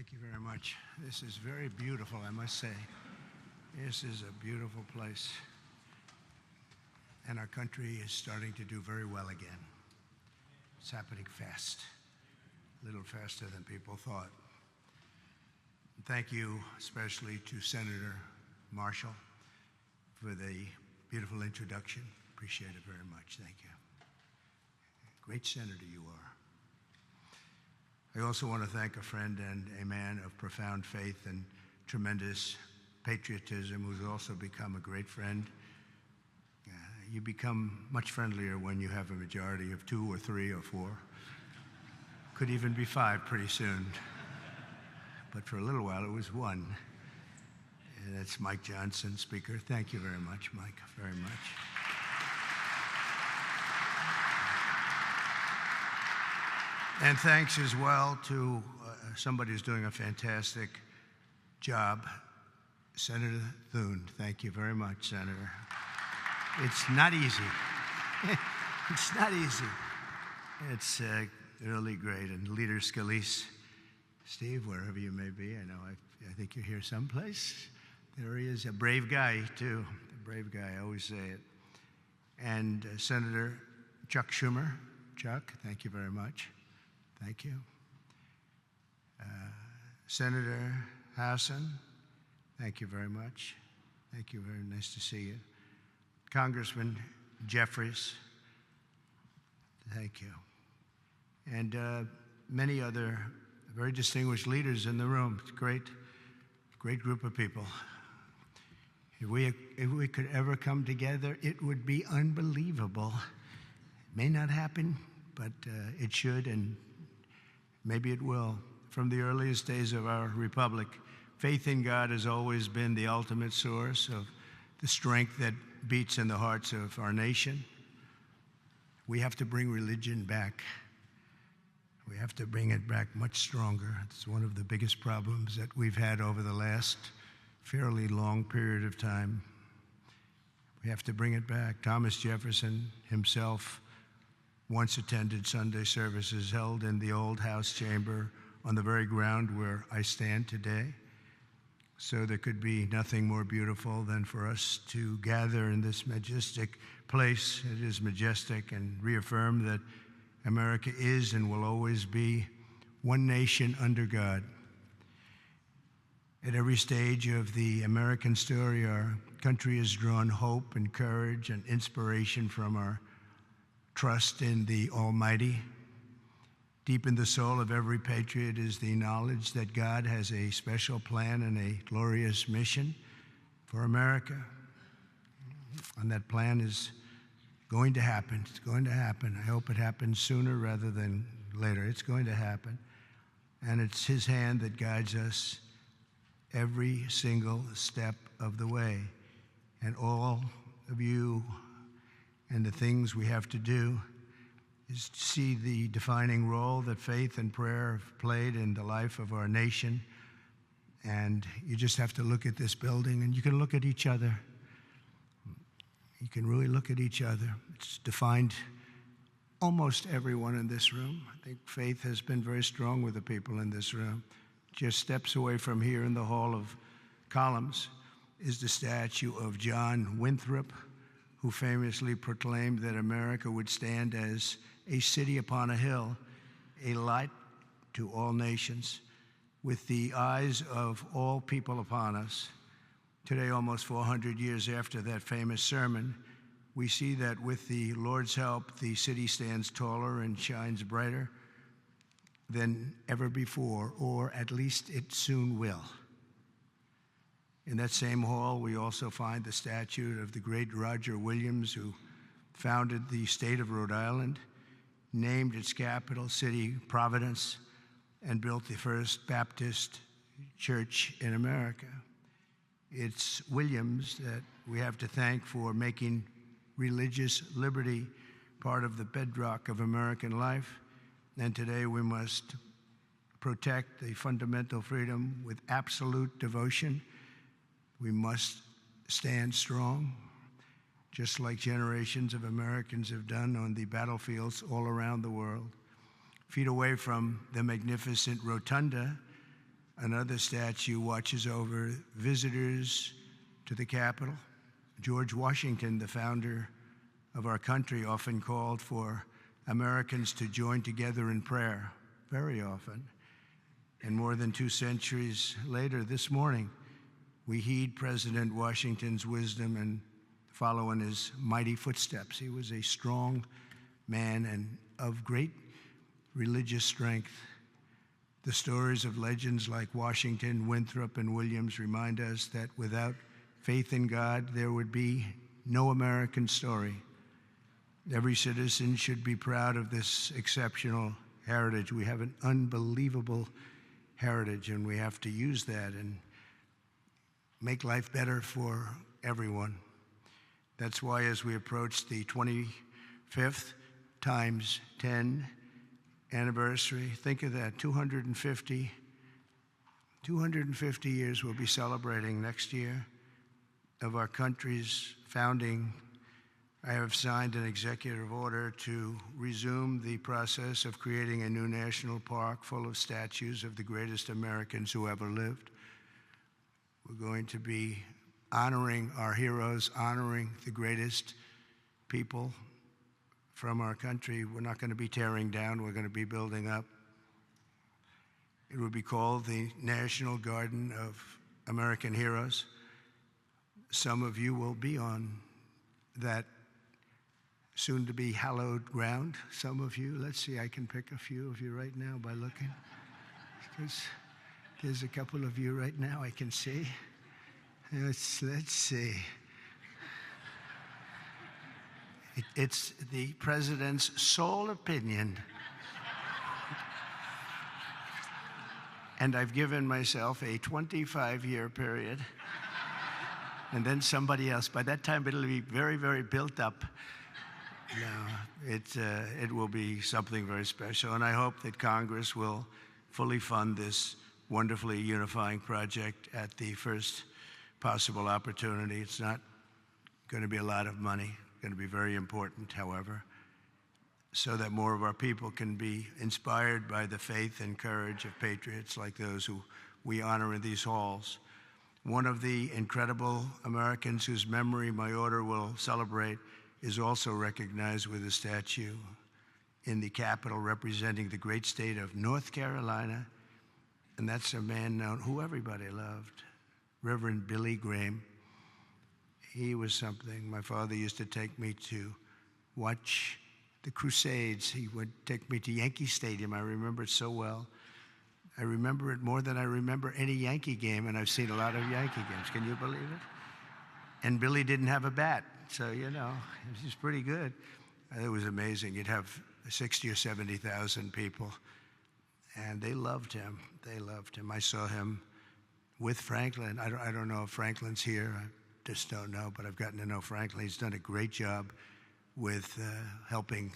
Thank you very much. This is very beautiful, I must say. This is a beautiful place. And our country is starting to do very well again. It's happening fast, a little faster than people thought. And thank you especially to Senator Marshall for the beautiful introduction. Appreciate it very much. Thank you. Great senator you are. I also want to thank a friend and a man of profound faith and tremendous patriotism who's also become a great friend. You become much friendlier when you have a majority of 2 or 3 or 4. Could even be 5 pretty soon. But for a little while it was 1. And that's Mike Johnson, Speaker. Thank you very much, Mike, very much. And thanks as well to somebody who's doing a fantastic job, Senator Thune. Thank you very much, Senator. It's not easy. It's not easy. It's really great. And Leader Scalise, Steve, wherever you may be, I think you're here someplace. There he is, a brave guy, too. A brave guy, I always say it. And Senator Chuck Schumer. Chuck, thank you very much. Thank you. Senator Hassan, thank you very much. Thank you, very nice to see you. Congressman Jeffries, thank you. And many other very distinguished leaders in the room. It's a great group of people. If we could ever come together, it would be unbelievable. It may not happen, but it should, and maybe it will. From the earliest days of our republic, faith in God has always been the ultimate source of the strength that beats in the hearts of our nation. We have to bring religion back. We have to bring it back much stronger. It's one of the biggest problems that we've had over the last fairly long period of time. We have to bring it back. Thomas Jefferson himself once attended Sunday services held in the old House chamber on the very ground where I stand today. So there could be nothing more beautiful than for us to gather in this majestic place. It is majestic, and reaffirm that America is and will always be one nation under God. At every stage of the American story, our country has drawn hope and courage and inspiration from our trust in the Almighty. Deep in the soul of every patriot is the knowledge that God has a special plan and a glorious mission for America. And that plan is going to happen. It's going to happen. I hope it happens sooner rather than later. It's going to happen. And it's His hand that guides us every single step of the way. And all of you and the things we have to do is to see the defining role that faith and prayer have played in the life of our nation. And you just have to look at this building, and you can look at each other. You can really look at each other. It's defined almost everyone in this room. I think faith has been very strong with the people in this room. Just steps away from here in the Hall of Columns is the statue of John Winthrop, who famously proclaimed that America would stand as a city upon a hill, a light to all nations, with the eyes of all people upon us. Today, almost 400 years after that famous sermon, we see that with the Lord's help, the city stands taller and shines brighter than ever before, or at least it soon will. In that same hall, we also find the statue of the great Roger Williams, who founded the state of Rhode Island, named its capital city Providence, and built the first Baptist church in America. It's Williams that we have to thank for making religious liberty part of the bedrock of American life. And today we must protect the fundamental freedom with absolute devotion. We must stand strong, just like generations of Americans have done on the battlefields all around the world. Feet away from the magnificent rotunda Another statue watches over visitors to the Capitol. George Washington, the founder of our country, often called for Americans to join together in prayer, very often. And more than 2 centuries later, this morning, we heed President Washington's wisdom and follow in his mighty footsteps. He was a strong man and of great religious strength. The stories of legends like Washington, Winthrop, and Williams remind us that without faith in God, there would be no American story. Every citizen should be proud of this exceptional heritage. We have an unbelievable heritage, and we have to use that and make life better for everyone. That's why as we approach the 25th times 10 anniversary, think of that, 250 years we'll be celebrating next year of our country's founding. I have signed an executive order to resume the process of creating a new national park full of statues of the greatest Americans who ever lived. We're going to be honoring our heroes, honoring the greatest people from our country. We're not going to be tearing down, we're going to be building up. It will be called the National Garden of American Heroes. Some of you will be on that soon-to-be hallowed ground. Some of you, let's see, I can pick a few of you right now by looking. There's a couple of you right now I can see. Let's see. It's the president's sole opinion. And I've given myself a 25-year period. And then somebody else. By that time, it'll be very, very built up. No, it will be something very special. And I hope that Congress will fully fund this wonderfully unifying project at the first possible opportunity. It's not going to be a lot of money. It's going to be very important, however, so that more of our people can be inspired by the faith and courage of patriots like those who we honor in these halls. One of the incredible Americans whose memory my order will celebrate is also recognized with a statue in the Capitol representing the great state of North Carolina, and that's a man known who everybody loved, Reverend Billy Graham. He was something. My father used to take me to watch the Crusades. He would take me to Yankee Stadium. I remember it so well. I remember it more than I remember any Yankee game, and I've seen a lot of Yankee games. Can you believe it? And Billy didn't have a bat, so, you know, he's pretty good. It was amazing. You'd have 60 or 70,000 people, and they loved him. They loved him. I saw him with Franklin. I don't know if Franklin's here. I just don't know, but I've gotten to know Franklin. He's done a great job with helping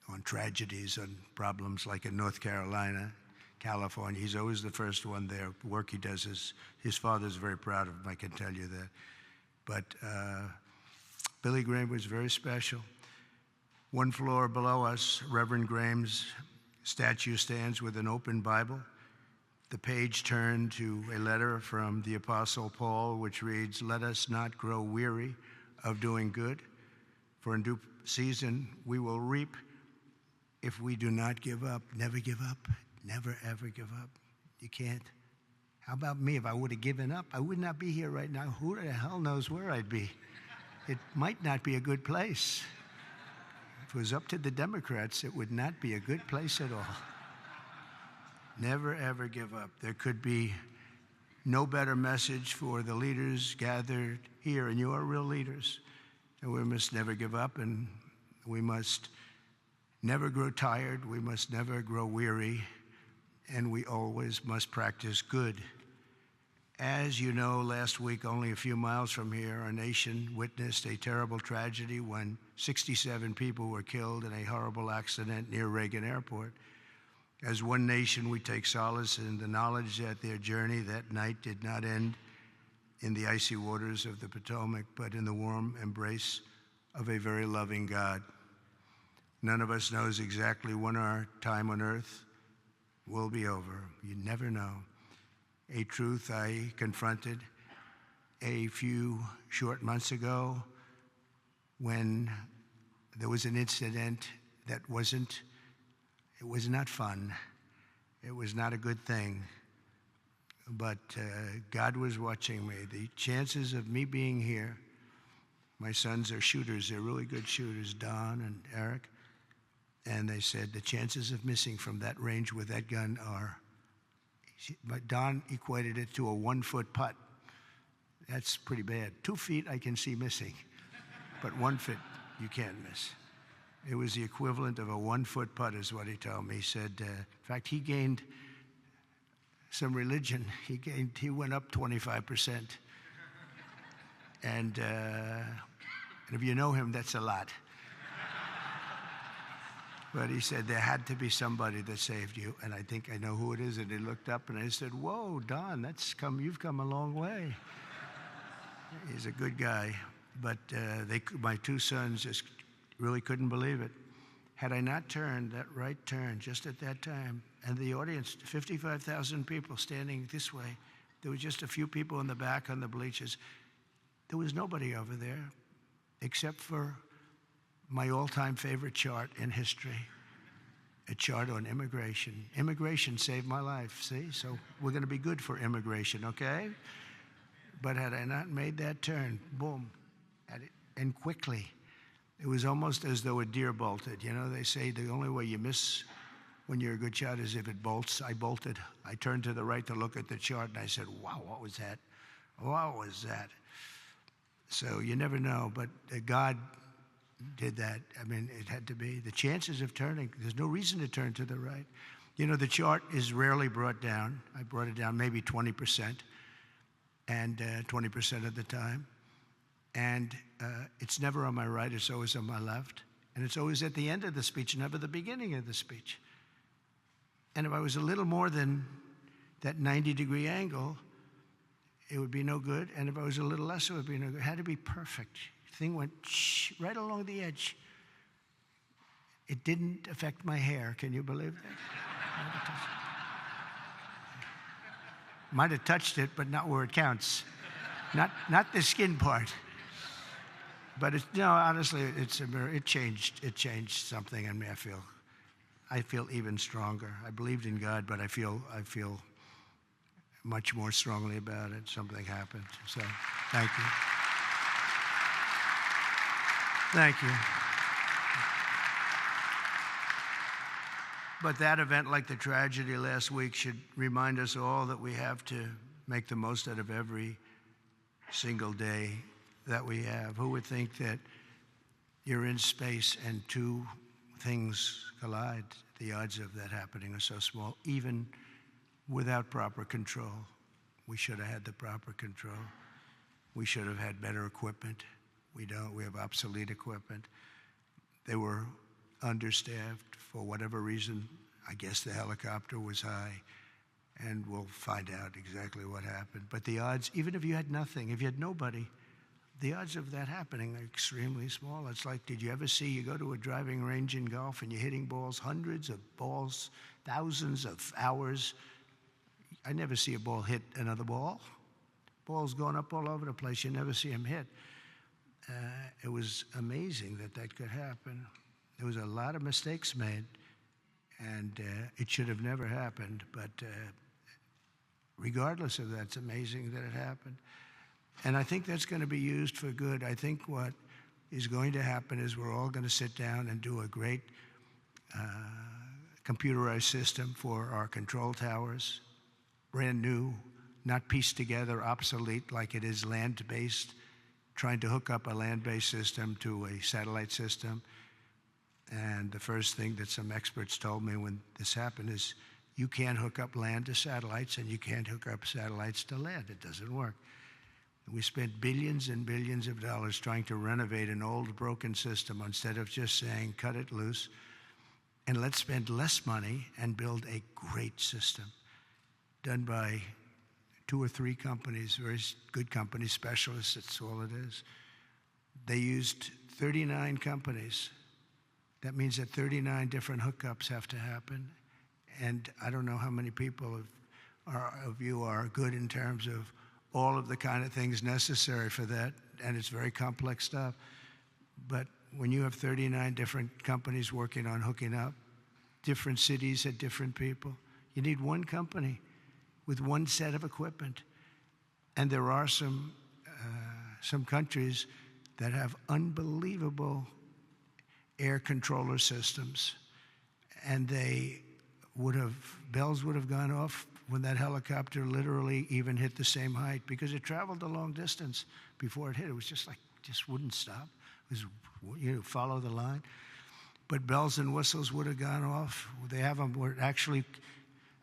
on tragedies and problems like in North Carolina, California. He's always the first one there. The work he does is, his father's very proud of him, I can tell you that. But Billy Graham was very special. One floor below us, Reverend Graham's statue stands with an open Bible. The page turned to a letter from the Apostle Paul, which reads, "Let us not grow weary of doing good, for in due season we will reap if we do not give up." Never give up. Never, ever give up. You can't. How about me? If I would have given up, I would not be here right now. Who the hell knows where I'd be? It might not be a good place. If it was up to the Democrats, it would not be a good place at all. Never, ever give up. There could be no better message for the leaders gathered here, and you are real leaders. And we must never give up, and we must never grow tired. We must never grow weary, and we always must practice good. As you know, last week, only a few miles from here, our nation witnessed a terrible tragedy when 67 people were killed in a horrible accident near Reagan Airport. As one nation, we take solace in the knowledge that their journey that night did not end in the icy waters of the Potomac, but in the warm embrace of a very loving God. None of us knows exactly when our time on earth will be over. You never know. a truth I confronted a few short months ago when there was an incident that it was not fun. It was not a good thing. But God was watching me. The chances of me being here, my sons are shooters. They're really good shooters, Don and Eric. And they said the chances of missing from that range with that gun are, but Don equated it to a 1-foot putt. That's pretty bad. 2 feet I can see missing, but 1 foot you can't miss. It was the equivalent of a 1-foot putt is what he told me. He said, in fact, he gained some religion. He went up 25%. And if you know him, that's a lot. But he said there had to be somebody that saved you, and I think I know who it is. And he looked up, and I said, "Whoa, Don, you've come a long way." He's a good guy, but my 2 sons just really couldn't believe it. Had I not turned that right turn just at that time, and the audience, 55,000 people standing this way, there were just a few people in the back on the bleachers. There was nobody over there except for my all-time favorite chart in history, a chart on immigration. Immigration saved my life, see? So we're going to be good for immigration, okay? But had I not made that turn, boom, and quickly, it was almost as though a deer bolted. You know, they say the only way you miss when you're a good shot is if it bolts. I bolted. I turned to the right to look at the chart, and I said, wow, what was that? What was that? So you never know, but God did that. I mean, it had to be. The chances of turning, there's no reason to turn to the right. You know, the chart is rarely brought down. I brought it down maybe 20%, and 20% of the time. And it's never on my right, it's always on my left. And it's always at the end of the speech, never the beginning of the speech. And if I was a little more than that 90-degree angle, it would be no good. And if I was a little less, it would be no good. It had to be perfect. The thing went right along the edge. It didn't affect my hair. Can you believe that? Might have touched it, but not where it counts. Not the skin part. But honestly, it's a mirror. It changed something in me. I feel even stronger. I believed in God, but I feel much more strongly about it. Something happened. So, thank you. Thank you. But that event, like the tragedy last week, should remind us all that we have to make the most out of every single day that we have. Who would think that you're in space and 2 things collide? The odds of that happening are so small, even without proper control. We should have had the proper control. We should have had better equipment. We don't. We have obsolete equipment. They were understaffed for whatever reason. I guess the helicopter was high, and we'll find out exactly what happened. But the odds, even if you had nothing, if you had nobody, the odds of that happening are extremely small. It's like, did you ever see, you go to a driving range in golf and you're hitting balls, hundreds of balls, thousands of hours. I never see a ball hit another ball. Balls going up all over the place. You never see them hit. It was amazing that could happen. There was a lot of mistakes made, and it should have never happened. But regardless of that, it's amazing that it happened. And I think that's going to be used for good. I think what is going to happen is we're all going to sit down and do a great computerized system for our control towers, brand new, not pieced together, obsolete like it is land-based, trying to hook up a land-based system to a satellite system. And the first thing that some experts told me when this happened is you can't hook up land to satellites and you can't hook up satellites to land. It doesn't work. We spent billions and billions of dollars trying to renovate an old broken system instead of just saying, cut it loose, and let's spend less money and build a great system done by 2 or 3 companies, very good companies, specialists, that's all it is. They used 39 companies. That means that 39 different hookups have to happen. And I don't know how many people have of you are good in terms of all of the kind of things necessary for that, and it's very complex stuff. But when you have 39 different companies working on hooking up, different cities had different people, you need one company with one set of equipment. And there are some countries that have unbelievable air controller systems, and bells would have gone off when that helicopter literally even hit the same height, because it traveled a long distance before it hit. It was just wouldn't stop. It was, follow the line. But bells and whistles would have gone off. They have them where it actually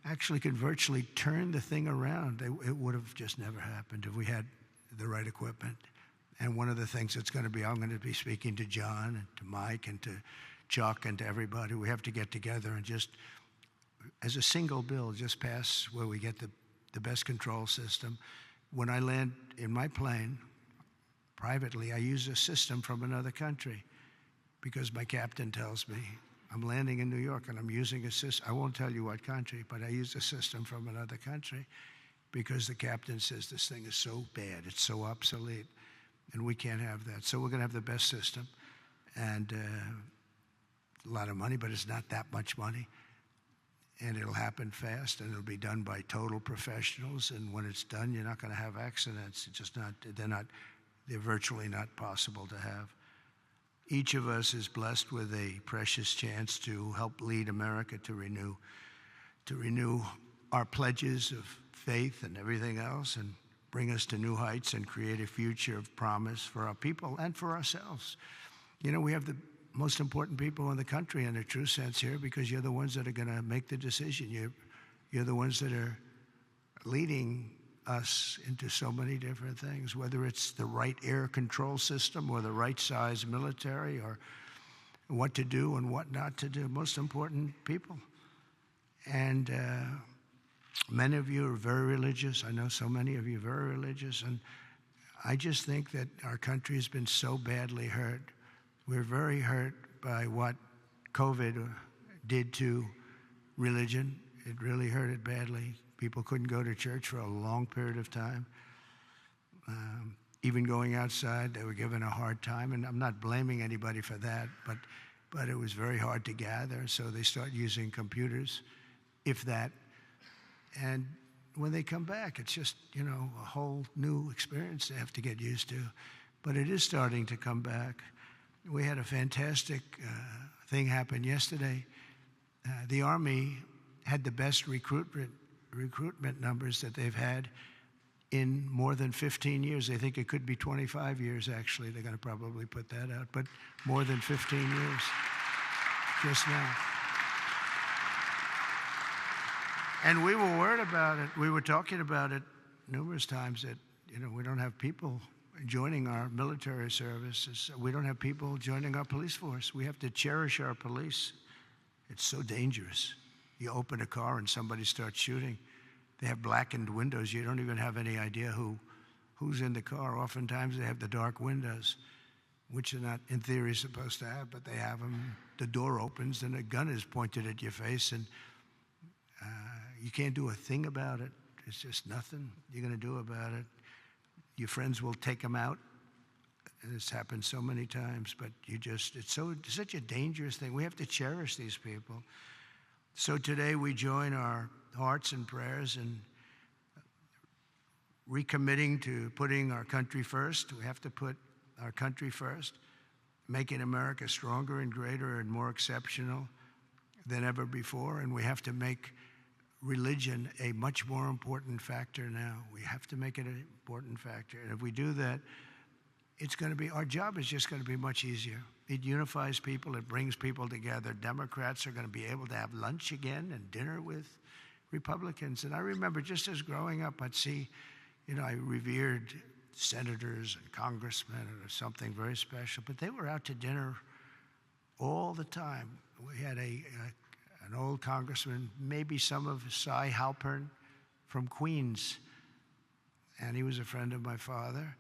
could virtually turn the thing around. It would have just never happened if we had the right equipment. And one of the things that's going to be, I'm going to be speaking to John and to Mike and to Chuck and to everybody. We have to get together and just, as a single bill, just pass where we get the best control system. When I land in my plane, privately, I use a system from another country because my captain tells me I'm landing in New York and I'm using a system. I won't tell you what country, but I use a system from another country because the captain says this thing is so bad, it's so obsolete, and we can't have that. So we're going to have the best system, and a lot of money, but it's not that much money. And it'll happen fast, and it'll be done by total professionals. And when it's done, you're not going to have accidents. It's just not. They're virtually not possible to have. Each of us is blessed with a precious chance to help lead America to renew our pledges of faith and everything else, and bring us to new heights and create a future of promise for our people and for ourselves. We have the most important people in the country in a true sense here, because you're the ones that are going to make the decision. You're the ones that are leading us into so many different things, whether it's the right air control system or the right size military, or what to do and what not to do. Most important people. And many of you are very religious. I know so many of you are very religious. And I just think that our country has been so badly hurt. We're very hurt by what COVID did to religion. It really hurt it badly. People couldn't go to church for a long period of time. Even going outside, they were given a hard time. And I'm not blaming anybody for that, but it was very hard to gather. So they start using computers, if that. And when they come back, it's just, a whole new experience they have to get used to. But it is starting to come back. We had a fantastic thing happen yesterday. The Army had the best recruitment numbers that they've had in more than 15 years. They think it could be 25 years, actually. They're going to probably put that out, but more than 15 years just now. And we were worried about it. We were talking about it numerous times that, we don't have people joining our military services. We don't have people joining our police force. We have to cherish our police. It's so dangerous. You open a car and somebody starts shooting. They have blackened windows. You don't even have any idea who's in the car. Oftentimes they have the dark windows, which they're not, in theory, supposed to have, but they have them. The door opens and a gun is pointed at your face, and you can't do a thing about it. It's just nothing you're going to do about it. Your friends will take them out. It's happened so many times, but it's such a dangerous thing. We have to cherish these people. So today we join our hearts and prayers in recommitting to putting our country first. We have to put our country first, making America stronger and greater and more exceptional than ever before. And we have to make religion a much more important factor now. We have to make it an important factor. And if we do that, our job is just going to be much easier. It unifies people. It brings people together. Democrats are going to be able to have lunch again and dinner with Republicans. And I remember just as growing up, I'd see, I revered senators and congressmen or something very special, but they were out to dinner all the time. We had an old congressman, maybe some of Cy Halpern from Queens, and he was a friend of my father.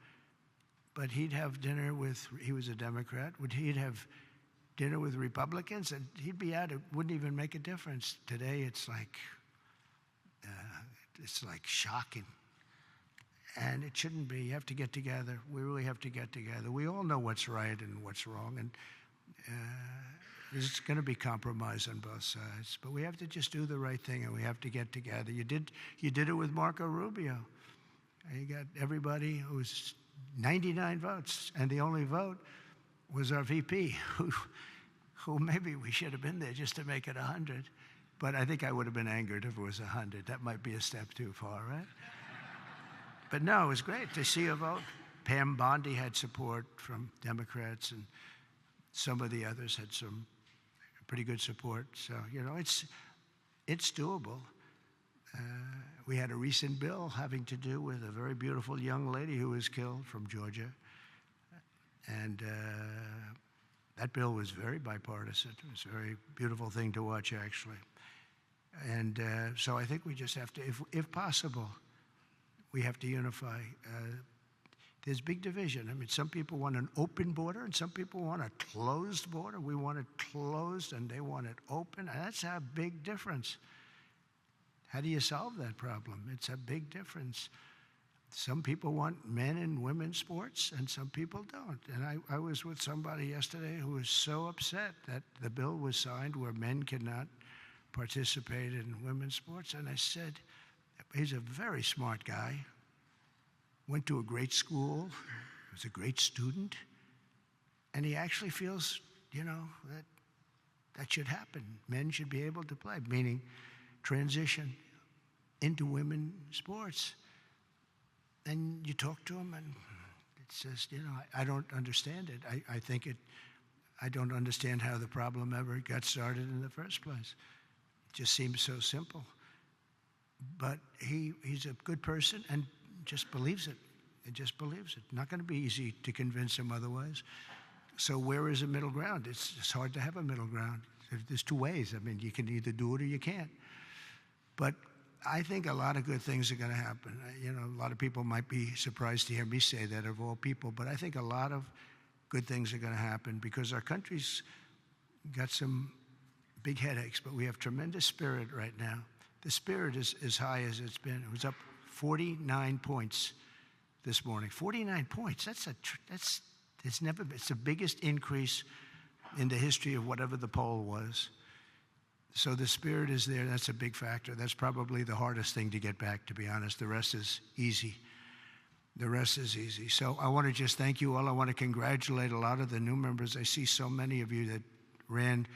But he'd have dinner he was a Democrat, he'd have dinner with Republicans, and he'd be out. It wouldn't even make a difference. Today, it's like it's like shocking. And it shouldn't be. You have to get together. We really have to get together. We all know what's right and what's wrong, and there's going to be compromise on both sides. But we have to just do the right thing, and we have to get together. You did it with Marco Rubio. You got everybody who was 99 votes, and the only vote was our VP, who maybe we should have been there just to make it 100. But I think I would have been angered if it was 100. That might be a step too far, right? But no, it was great to see a vote. Pam Bondi had support from Democrats, and some of the others had some pretty good support. So, it's doable. We had a recent bill having to do with a very beautiful young lady who was killed from Georgia. And that bill was very bipartisan. It was a very beautiful thing to watch, actually. And so I think we just have to, if possible, we have to unify. There's big division. I mean, some people want an open border, and some people want a closed border. We want it closed, and they want it open. And that's a big difference. How do you solve that problem? It's a big difference. Some people want men and women's sports, and some people don't. And I was with somebody yesterday who was so upset that the bill was signed where men cannot participate in women's sports. And I said, he's a very smart guy, went to a great school, was a great student, and he actually feels, that should happen. Men should be able to play, meaning transition into women's sports. And you talk to him, and it says, I don't understand it. I don't understand how the problem ever got started in the first place. It just seems so simple. But he's a good person and just believes it. He just believes it. Not going to be easy to convince him otherwise. So where is a middle ground? It's hard to have a middle ground. There's two ways. I mean, you can either do it or you can't. But I think a lot of good things are going to happen. A lot of people might be surprised to hear me say that, of all people, but I think a lot of good things are going to happen because our country's got some big headaches, but we have tremendous spirit right now. The spirit is as high as it's been. It was up 49 points this morning. 49 points. It's the biggest increase in the history of whatever the poll was. So the spirit is there. That's a big factor. That's probably the hardest thing to get back, to be honest. The rest is easy. So I want to just thank you all. I want to congratulate a lot of the new members. I see so many of you that ran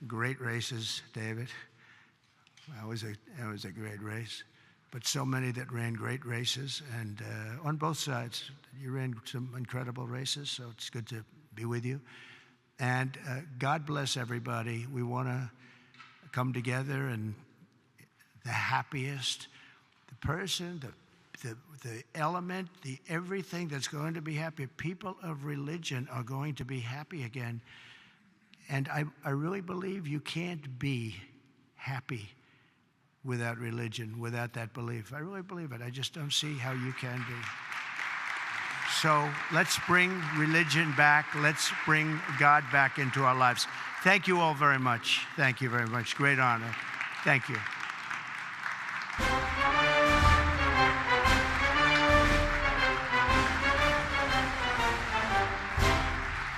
great races, David. That was a great race. But so many that ran great races, and on both sides. You ran some incredible races, so it's good to be with you. And God bless everybody. We want to come together, and the happiest, the person, the element, the everything that's going to be happy. People of religion are going to be happy again. And I really believe you can't be happy without religion, without that belief. I really believe it. I just don't see how you can be. So let's bring religion back. Let's bring God back into our lives. Thank you all very much. Thank you very much. Great honor. Thank you.